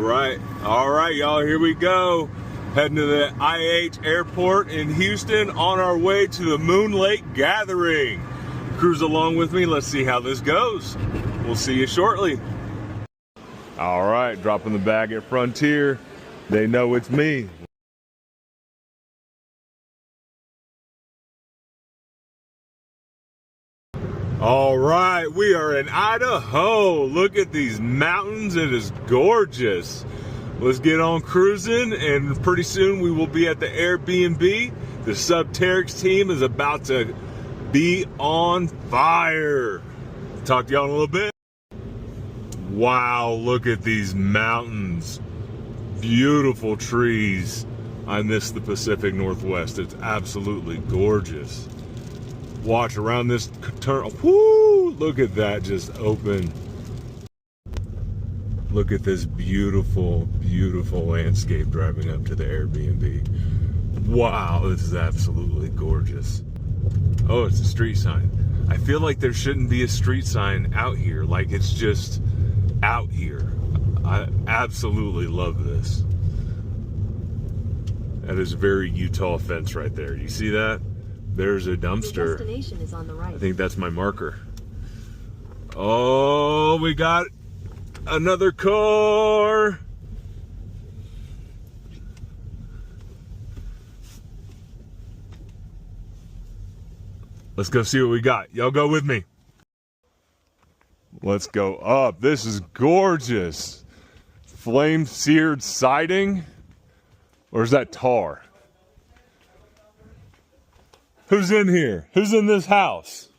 All right, y'all, here we go. Heading to the IH airport in Houston on our way to the Moonlake Gathering. Cruise along with me. Let's see how this goes. We'll see you shortly. All right, dropping the bag at Frontier. They know it's me. All right, we are in Idaho. Look at these mountains. It is gorgeous. Let's get on cruising, and pretty soon we will be at the Airbnb. The Subterix team is about to be on fire. Talk to y'all in a little bit. Wow, look at these mountains. Beautiful trees. I miss the Pacific Northwest. It's absolutely gorgeous. Watch around this turn. Whoo! Look at that just open. Look at this beautiful, beautiful landscape driving up to the Airbnb. Wow, this is absolutely gorgeous. Oh, it's a street sign. I feel like there shouldn't be a street sign out here. Like, it's just out here. I absolutely love this. That is a very Utah fence right there. You see that? There's a dumpster. Your destination is on the right. I think that's my marker. Oh, we got another car. Let's go see what we got. Y'all go with me. Let's go up. This is gorgeous. Flame seared siding. Or is that tar? Who's in here? Who's in this house?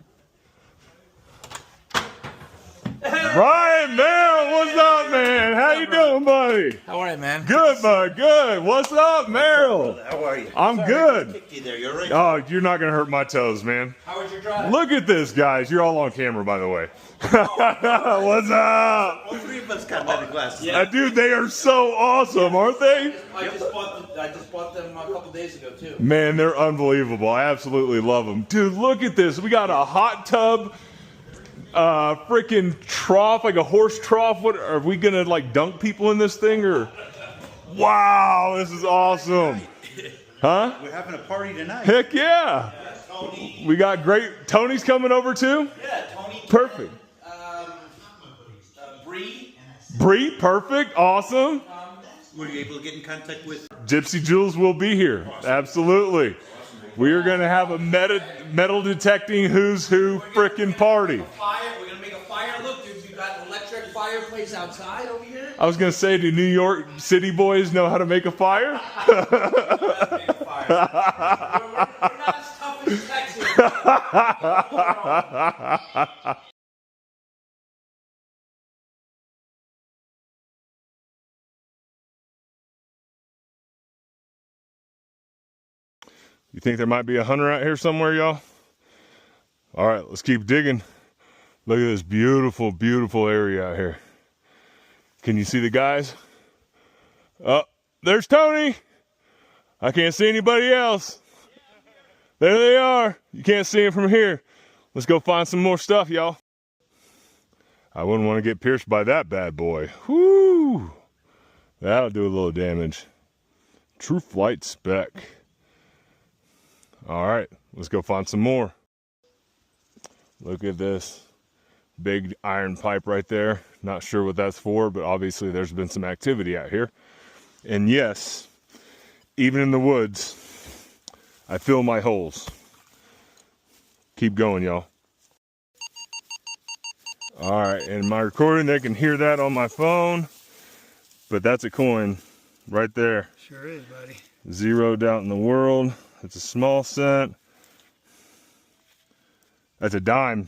Ryan, man, what's up, man? How you doing, buddy? How are you, man? Good, bud, good. What's up, Merrill? How are you? I'm good. Kicked you there. You're right. Oh, you're not gonna hurt my toes, man. How was your drive? Look at this, guys. You're all on camera, by the way. What's up? All three of us got better glasses. Yeah. Dude, they are so awesome, aren't they? I just bought them a couple days ago, too. Man, they're unbelievable. I absolutely love them. Dude, look at this. We got a hot tub, freaking trough, like a horse trough. What are we gonna like dunk people in this thing or? Wow, this is awesome. Huh? We're having a party tonight. Heck yeah. Tony. We got great. Tony's coming over too? Yeah, Tony. Perfect. Bree. Perfect. Awesome. Were you able to get in contact with? Gypsy Jules will be here. Absolutely. We are going to have a metal detecting who's who frickin' party. We're going to make a fire. Look, dude, you got an electric fireplace outside over here. I was going to say, do New York City boys know how to make a fire? We're not as tough as Texas. You think there might be a hunter out here somewhere, y'all? All right, let's keep digging. Look at this beautiful, beautiful area out here. Can you see the guys? Oh, there's Tony. I can't see anybody else. There they are. You can't see them from here. Let's go find some more stuff, y'all. I wouldn't want to get pierced by that bad boy. Whoo! That'll do a little damage. True Flight Spec. All right, let's go find some more. Look at this big iron pipe right there. Not sure what that's for, but obviously there's been some activity out here. And yes, even in the woods, I fill my holes. Keep going, y'all. All right, in my recording, they can hear that on my phone, but that's a coin right there. Sure is, buddy. Zeroed out in the world. It's a small cent. That's a dime.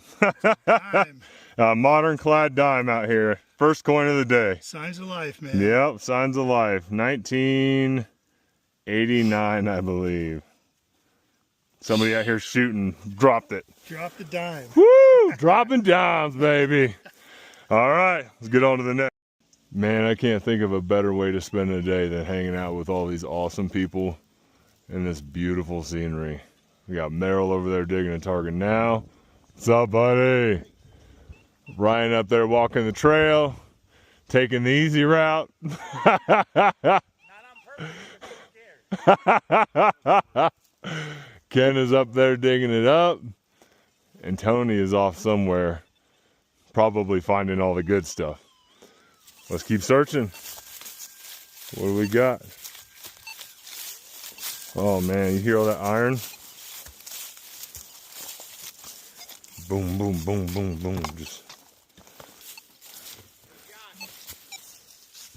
Dime. A modern clad dime out here. First coin of the day. Signs of life, man. Yep, signs of life. 1989, I believe. Somebody out here shooting dropped it. Drop the dime. Woo! Dropping dimes, baby. All right, let's get on to the next. Man, I can't think of a better way to spend a day than hanging out with all these awesome people in this beautiful scenery. We got Merrill over there digging a target now. What's up, buddy? Ryan up there walking the trail. Taking the easy route. Not on purpose. I'm scared. Ken is up there digging it up, and Tony is off somewhere, probably finding all the good stuff. Let's keep searching. What do we got? Oh man, you hear all that iron? Boom, boom, boom, boom, boom. Just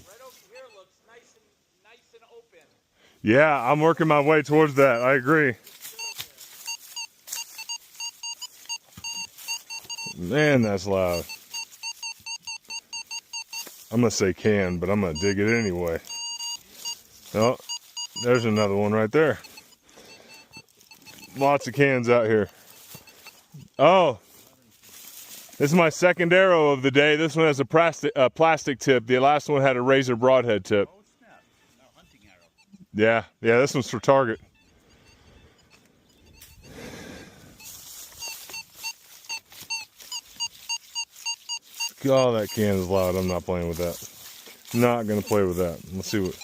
Right over here looks nice and open. yeah, I'm working my way towards that. I agree. Man, that's loud. I'm gonna say can, but I'm gonna dig it anyway. Oh, there's another one right there. Lots of cans out here. Oh, this is my second arrow of the day. This one has a plastic tip. The last one had a razor broadhead tip. Oh snap! No hunting arrow. Yeah, this one's for target. God, that can is loud. I'm not playing with that. Not gonna play with that. Let's see what.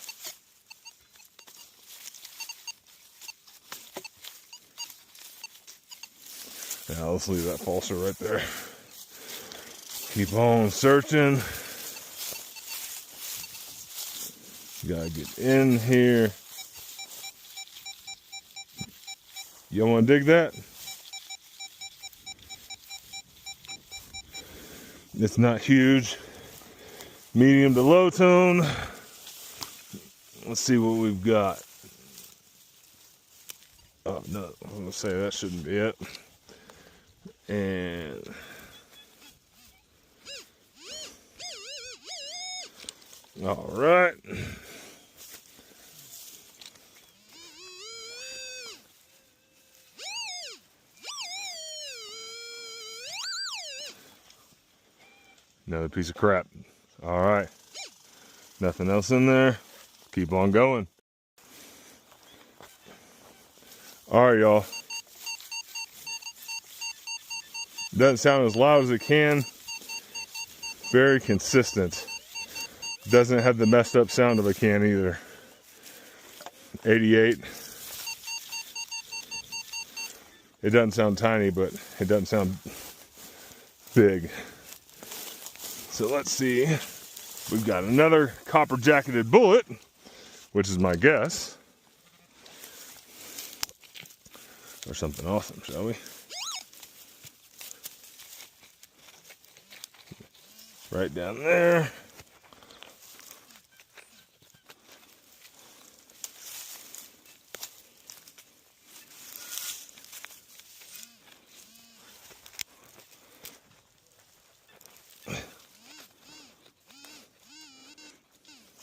Yeah, let's leave that falser right there. Keep on searching. Gotta get in here. You wanna dig that? It's not huge. Medium to low tone. Let's see what we've got. Oh no, I'm gonna say that shouldn't be it. And all right. Another piece of crap. All right. Nothing else in there. Keep on going. All right, y'all. Doesn't sound as loud as it can. Very consistent. Doesn't have the messed up sound of a can either. 88. It doesn't sound tiny, but it doesn't sound big. So let's see. We've got another copper jacketed bullet, which is my guess. Or something awesome, shall we? Right down there.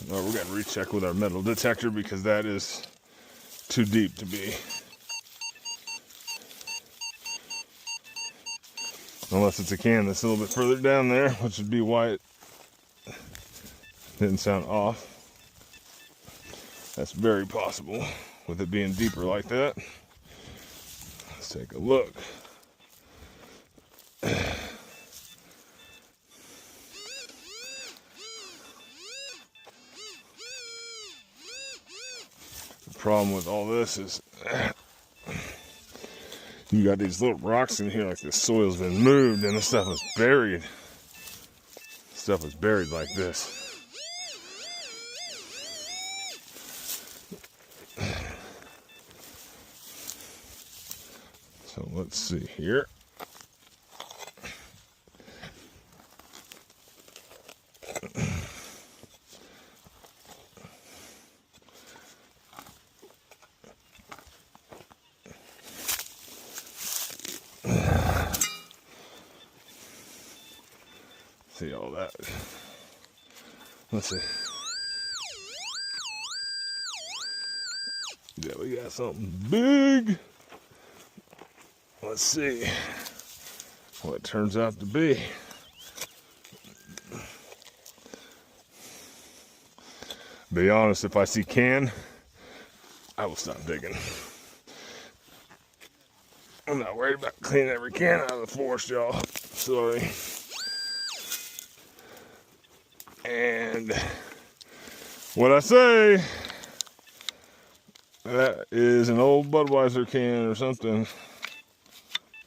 Well, we're going to recheck with our metal detector because that is too deep to be. Unless it's a can that's a little bit further down there, which would be why it didn't sound off. That's very possible with it being deeper like that. Let's take a look. The problem with all this is you got these little rocks in here like the soil's been moved and the stuff is buried. Stuff is buried like this. So let's see here. See all that. Let's see. Yeah, we got something big. Let's see what it turns out to be. Be honest, if I see can, I will stop digging. I'm not worried about cleaning every can out of the forest, y'all. Sorry. And what I say, that is an old Budweiser can or something.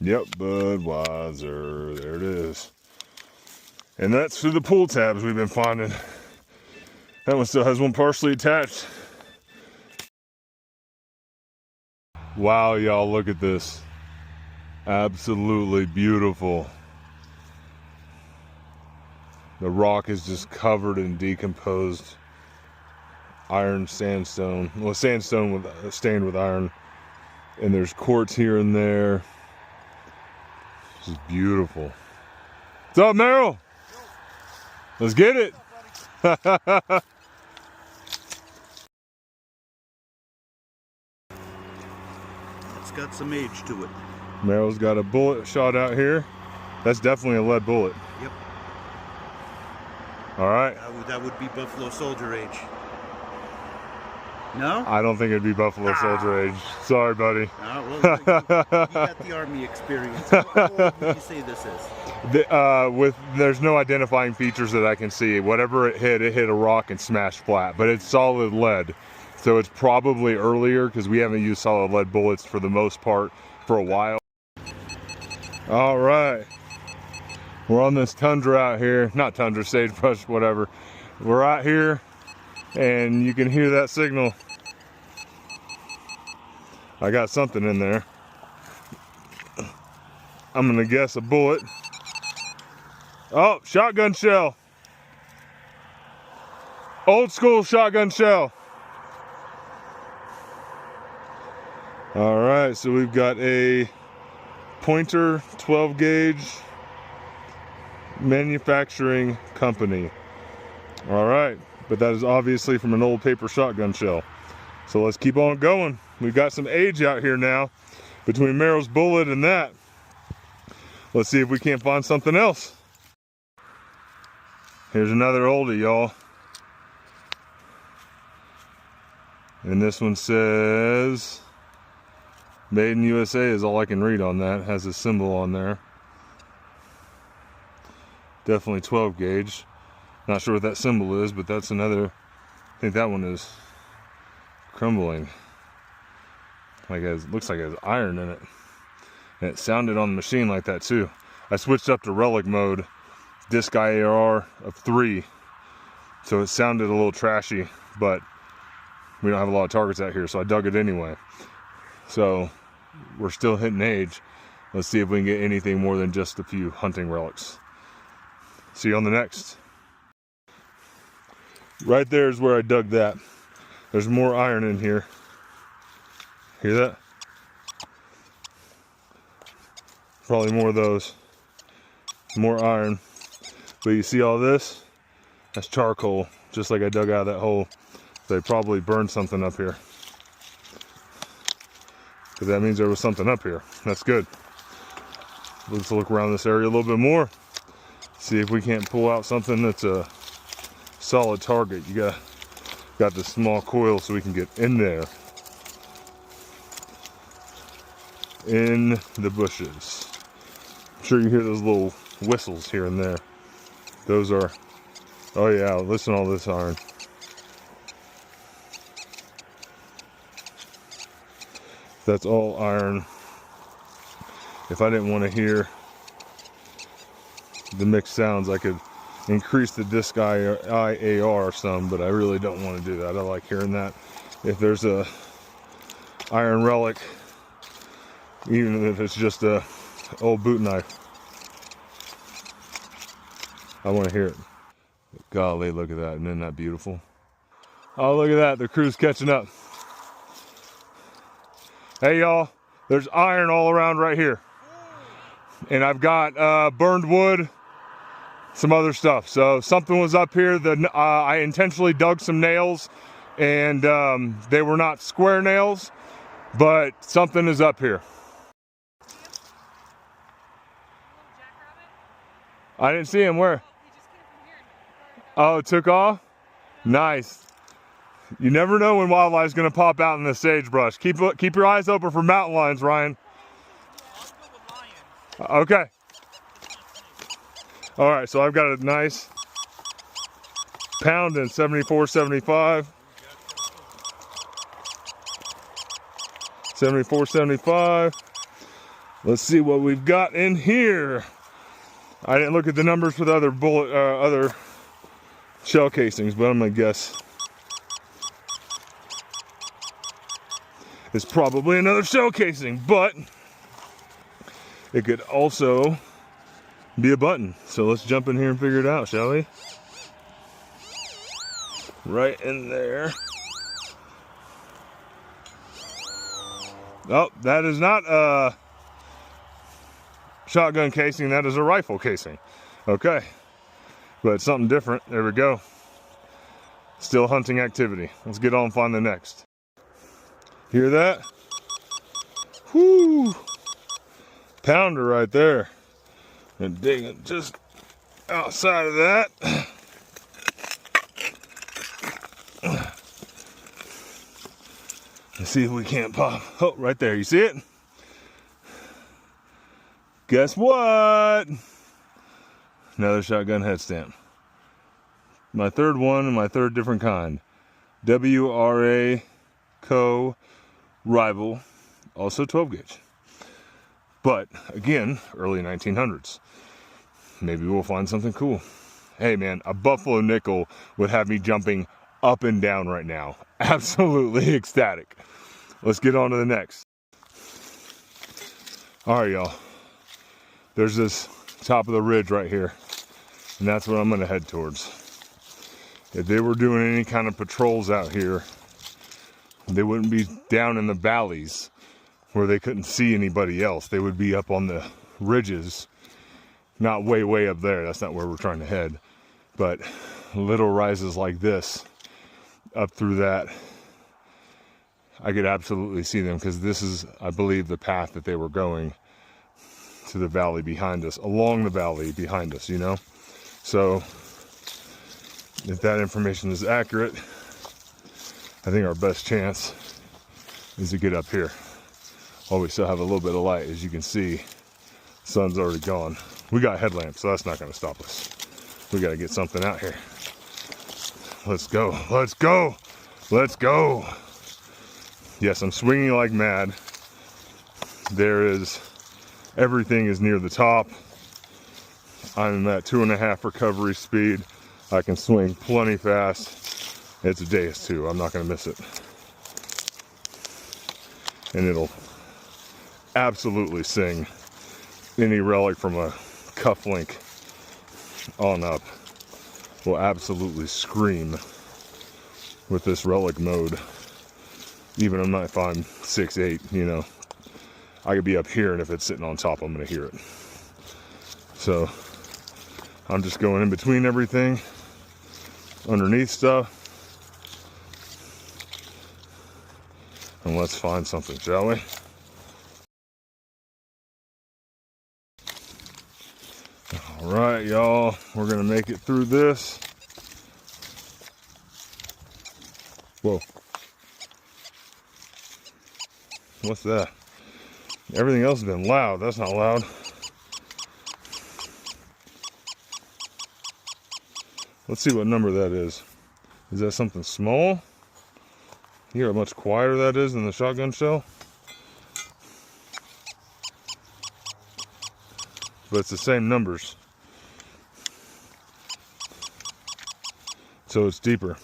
Yep, Budweiser, there it is. And that's through the pull tabs we've been finding. That one still has one partially attached. Wow, y'all, look at this. Absolutely beautiful. The rock is just covered in decomposed iron sandstone. Well, sandstone stained with iron. And there's quartz here and there. This is beautiful. What's up, Merrill? Let's get it. It's got some age to it. Merrill's got a bullet shot out here. That's definitely a lead bullet. Yep. All right. That would be Buffalo Soldier age. No? I don't think it'd be Buffalo Soldier age. Sorry, buddy. Well, you got the Army experience. How old would you say this is? There's no identifying features that I can see. Whatever it hit a rock and smashed flat. But it's solid lead. So it's probably earlier because we haven't used solid lead bullets for the most part for a while. All right. We're on this tundra out here. Not tundra, sagebrush, whatever. We're out here and you can hear that signal. I got something in there. I'm gonna guess a bullet. Oh, shotgun shell. Old school shotgun shell. All right, so we've got a Pointer 12 gauge manufacturing company. All right, but that is obviously from an old paper shotgun shell. So let's keep on going. We've got some age out here now between Merrill's bullet and that. Let's see if we can't find something else. Here's another oldie, y'all. And this one says Made in USA is all I can read on that. It has a symbol on there. Definitely 12 gauge. Not sure what that symbol is, but that's another. I think that one is crumbling. Like it looks like it has iron in it. And it sounded on the machine like that too. I switched up to relic mode, disc IAR of 3. So it sounded a little trashy, but we don't have a lot of targets out here, so I dug it anyway. So we're still hitting age. Let's see if we can get anything more than just a few hunting relics. See you on the next. Right there is where I dug that. There's more iron in here. Hear that? Probably more of those. More iron. But you see all this? That's charcoal, just like I dug out of that hole. They probably burned something up here. Because that means there was something up here. That's good. Let's look around this area a little bit more. See if we can't pull out something that's a solid target. You got this small coil so we can get in there. In the bushes. I'm sure you hear those little whistles here and there. Those are, oh yeah, listen to all this iron. That's all iron. If I didn't want to hear the mixed sounds, I could increase the disc IAR some, but I really don't want to do that. I like hearing that. If there's a iron relic, even if it's just a old boot knife, I want to hear it. Golly, look at that. Isn't that beautiful? Oh, look at that. The crew's catching up. Hey, y'all. There's iron all around right here. And I've got burned wood, some other stuff. So something was up here. I intentionally dug some nails, and they were not square nails, but something is up here. I didn't see him. Where? Oh, it took off? Nice. You never know when wildlife's going to pop out in the sagebrush. Keep your eyes open for mountain lions, Ryan. Okay. All right, so I've got a nice Pounding 74.75. 74.75. Let's see what we've got in here. I didn't look at the numbers for the other other shell casings, but I'm gonna guess it's probably another shell casing, but it could also be a button. So let's jump in here and figure it out, shall we? Right in there. Oh, that is not a shotgun casing, that is a rifle casing. Okay, but it's something different. There we go. Still hunting activity. Let's get on and find the next. Hear that? Whoo! Pounder right there. And digging just outside of that. Let's see if we can't pop. Oh, right there. You see it? Guess what? Another shotgun head stamp. My third one and my third different kind. WRA Co. Rival. Also 12 gauge. But again, early 1900s. Maybe we'll find something cool. Hey man, a buffalo nickel would have me jumping up and down right now. Absolutely ecstatic. Let's get on to the next. All right, y'all. There's this top of the ridge right here, and that's what I'm gonna head towards. If they were doing any kind of patrols out here, they wouldn't be down in the valleys where they couldn't see anybody else. They would be up on the ridges, not way up there. That's not where we're trying to head, but little rises like this up through that. I could absolutely see them, because this is, I believe, the path that they were going to the valley behind us, along the valley behind us, you know? So if that information is accurate, I think our best chance is to get up here. While we still have a little bit of light. As you can see, the sun's already gone. We got headlamps, so that's not going to stop us. We got to get something out here. Let's go. Let's go. Let's go. Yes, I'm swinging like mad. Everything is near the top. I'm at 2.5 recovery speed. I can swing plenty fast. It's a Deus 2. I'm not going to miss it. And it'll absolutely sing. Any relic from a cufflink on up will absolutely scream with this relic mode. Even if I'm 6'8", you know, I could be up here, and if it's sitting on top, I'm gonna hear it. So I'm just going in between everything, underneath stuff, and let's find something, shall we? All right, y'all, we're gonna make it through this. Whoa. What's that? Everything else has been loud. That's not loud. Let's see what number that is. Is that something small? You hear how much quieter that is than the shotgun shell? But it's the same numbers. So it's deeper,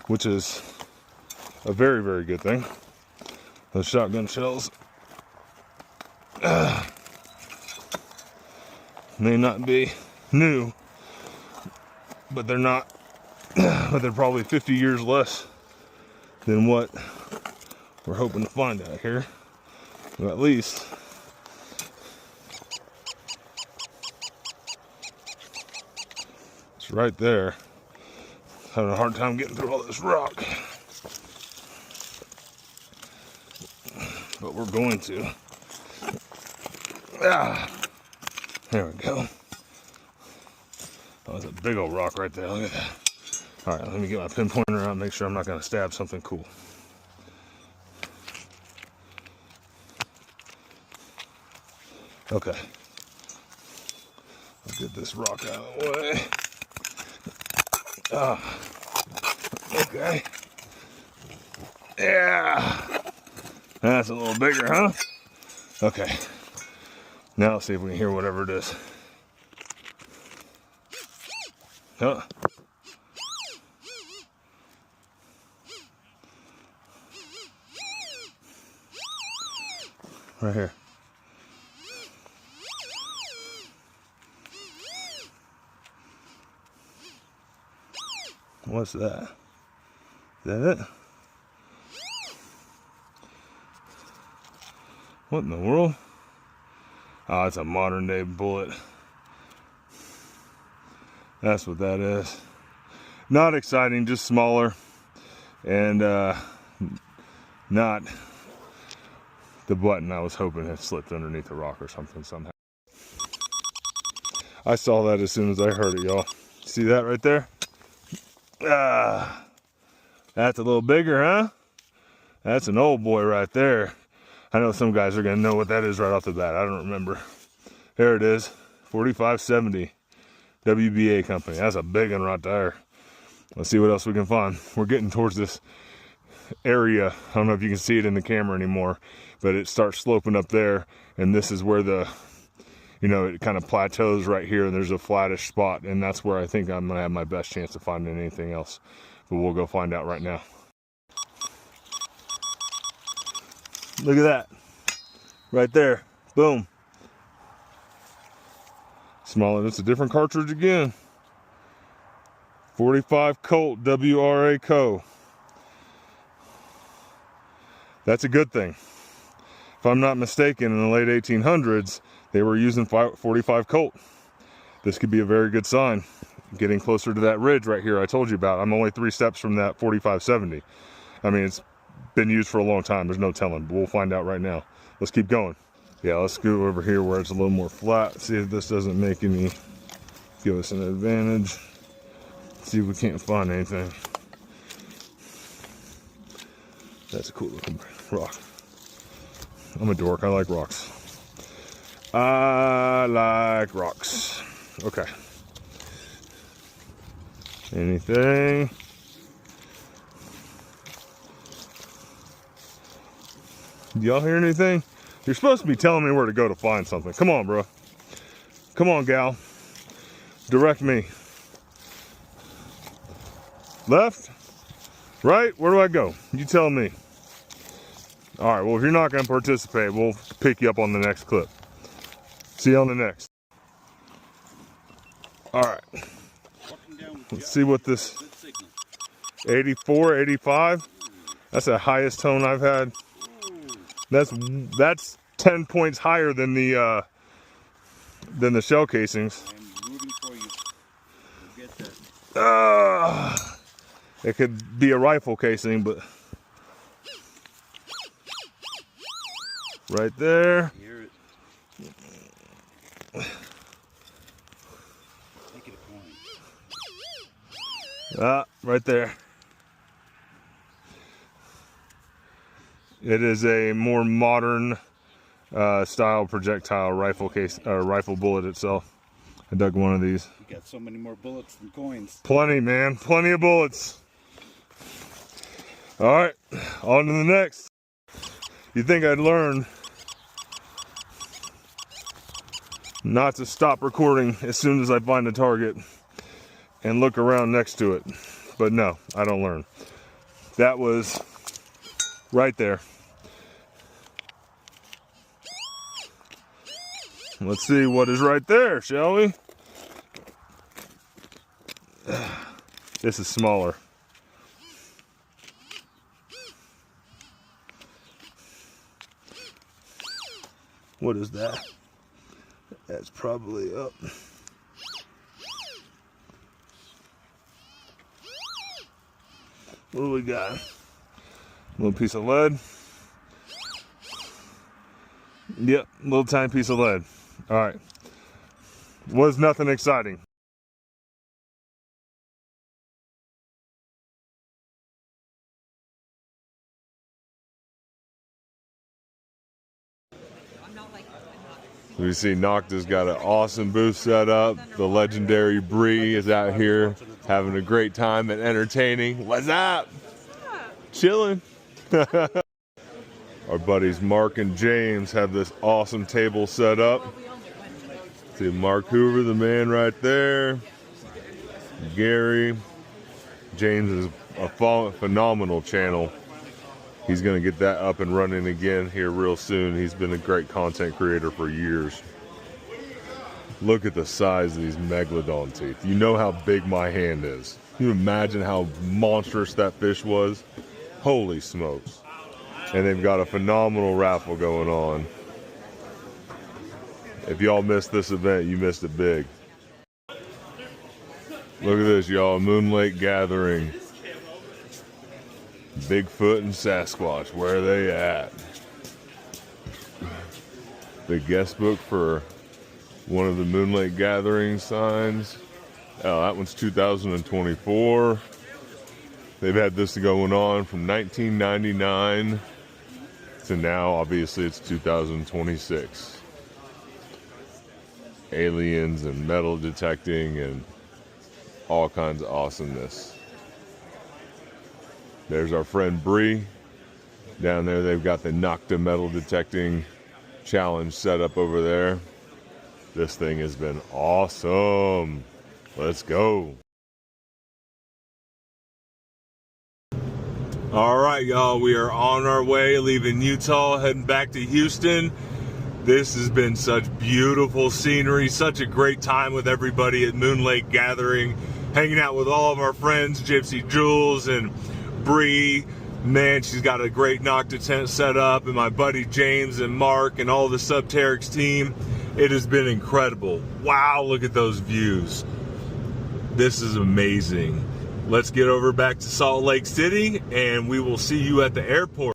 which is a very good thing. Those shotgun shells may not be new, but they're not, but they're probably 50 years less than what we're hoping to find out here. Well, at least it's right there. Having a hard time getting through all this rock. But we're going to. There we go. Oh, that's a big old rock right there. Look at that. All right, let me get my pinpointer out and make sure I'm not going to stab something cool. Okay. I'll get this rock out of the way. Okay. Yeah. That's a little bigger, huh? Okay. Now let's see if we can hear whatever it is. Huh? Right here. What's that? Is that it? What in the world? Oh, it's a modern day bullet. That's what that is. Not exciting, just smaller. And not the button I was hoping had slipped underneath a rock or something somehow. I saw that as soon as I heard it, y'all. See that right there? Ah, that's a little bigger, huh? That's an old boy right there. I know some guys are gonna know what that is right off the bat. I don't remember. There it is, 4570 WBA company. That's a big one right there. Let's see what else we can find. We're getting towards this area. I don't know if you can see it in the camera anymore, but it starts sloping up there, and this is where the, you know, it kind of plateaus right here, and there's a flattish spot, and that's where I think I'm gonna have my best chance of finding anything else. But we'll go find out right now. Look at that. Right there. Boom. Smaller. It's a different cartridge again. 45 Colt WRA Co. That's a good thing. If I'm not mistaken, in the late 1800s, they were using 45 Colt. This could be a very good sign. Getting closer to that ridge right here I told you about. I'm only 3 steps from that 4570. I mean, it's been used for a long time. There's no telling, but we'll find out right now. Let's keep going. Yeah, let's go over here where it's a little more flat. See if this doesn't make any, give us an advantage. See if we can't find anything. That's a cool looking rock. I'm a dork, I like rocks. I like rocks. Okay. Anything? Do y'all hear anything? You're supposed to be telling me where to go to find something. Come on, bro. Come on, gal. Direct me. Left? Right? Where do I go? You tell me. All right, well, if you're not going to participate, we'll pick you up on the next clip. See you on the next. All right. Let's see what this 84, 85. That's the highest tone I've had. That's 10 points higher than the shell casings. I'm rooting for you. You'll get that. It could be a rifle casing, but right there. Hear it. Make it a point. Right there. It is a more modern style projectile rifle case, rifle bullet itself. I dug one of these. You got so many more bullets than coins. Plenty, man. Plenty of bullets. All right, on to the next. You think I'd learn not to stop recording as soon as I find a target and look around next to it. But no, I don't learn. That was right there. Let's see what is right there, shall we? This is smaller. What is that? That's probably up. What do we got? A little piece of lead. Yep, little tiny piece of lead. All right. Was nothing exciting. We see Nocta's got an awesome booth set up. The legendary Bree is out here having a great time and entertaining. What's up? Chilling. Our buddies Mark and James have this awesome table set up. See Mark Hoover, the man right there. Gary. James is a phenomenal channel. He's going to get that up and running again here real soon. He's been a great content creator for years. Look at the size of these megalodon teeth. You know how big my hand is. Can you imagine how monstrous that fish was? Holy smokes. And they've got a phenomenal raffle going on. If y'all missed this event, you missed it big. Look at this, y'all. Moonlake Gathering. Bigfoot and Sasquatch, where are they at? The guest book for one of the Moonlake Gathering signs. Oh, that one's 2024. They've had this going on from 1999 to now. Obviously, it's 2026. Aliens and metal detecting and all kinds of awesomeness. There's our friend Bree. Down there, they've got the Nocta metal detecting challenge set up over there. This thing has been awesome. Let's go. All right, y'all, we are on our way, leaving Utah, heading back to Houston. This has been such beautiful scenery, such a great time with everybody at Moonlake Gathering, hanging out with all of our friends, Gypsy Jules and Bree. Man, she's got a great Nocta tent set up, and my buddy James and Mark and all the Subterix team. It has been incredible. Wow, look at those views. This is amazing. Let's get over back to Salt Lake City, and we will see you at the airport.